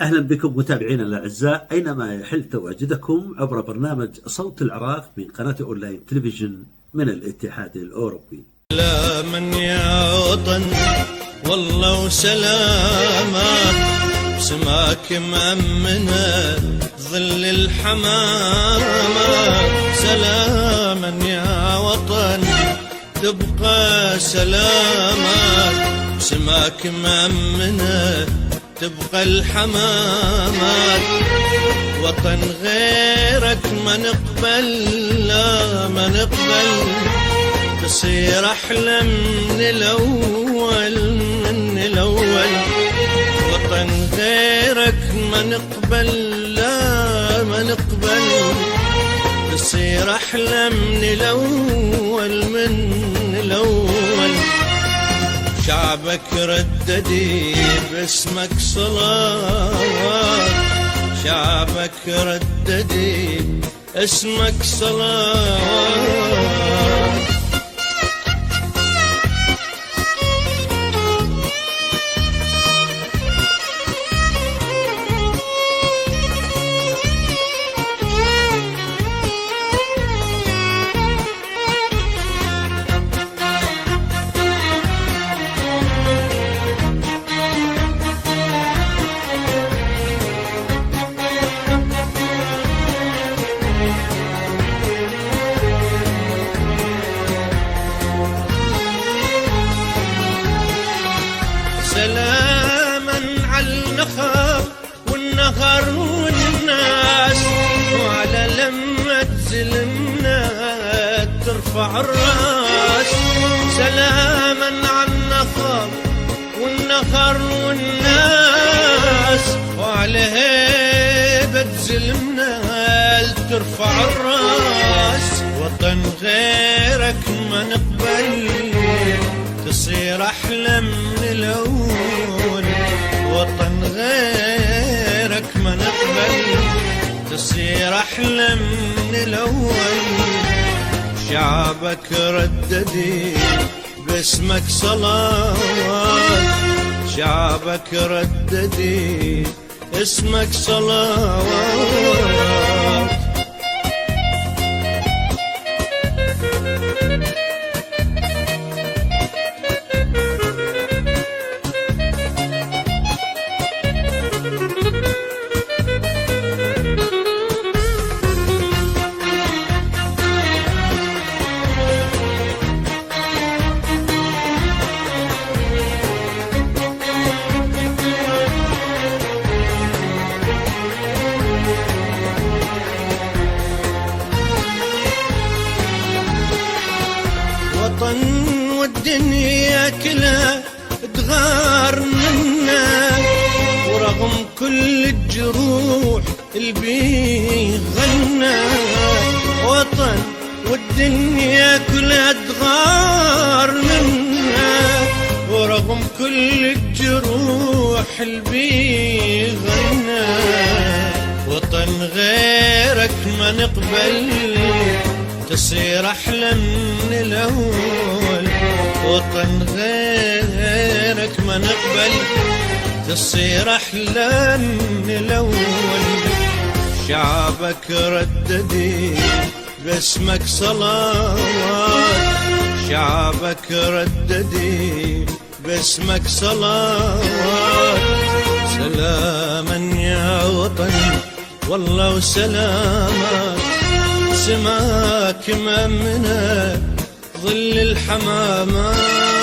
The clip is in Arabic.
أهلا بكم متابعينا الأعزاء أينما يحل تواجدكم عبر برنامج صوت العراق من قناة أونلاين تلفزيون من الاتحاد الأوروبي. سلاما يا وطن والله وسلاما، سماك مأمنة ظل الحمامة. سلاما يا وطن تبقى سلاما، سماك مأمنة تبقى الحمامات. وطن غيرك ما نقبل، لا ما نقبل، تصير أحلى من الأول من الأول. وطن غيرك ما نقبل، لا ما نقبل، تصير أحلى من الأول من الأول. شعبك رددي باسمك صلوات، شعبك رددي اسمك صلوات. سلاما على النخر والنهر والناس، وعلى لما تزلمنا ترفع الراس. سلاما على النخر والنهر والناس، وعلى هيبة تزلمنا ترفع الراس. وطن غيرك ما نقبل، تصير أحلى من الأول. وطن غيرك ما نقبل، تصير أحلى من الأول. شعبك رددي باسمك صلوات، شعبك رددي اسمك صلوات. وطن والدنيا كلها تغار منا، ورغم كل الجروح البيه غنى. وطن والدنيا كلها تغار منا، ورغم كل الجروح البيه غنى. وطن غيرك ما نقبل، تصير أحلى من الأول. وطن غيرك ما نقبل، تصير أحلى من الأول. شعبك رددي باسمك صلوات، شعبك رددي باسمك صلوات. سلاما يا وطن والله وسلاما، سماك مأمنة ظل الحمامات.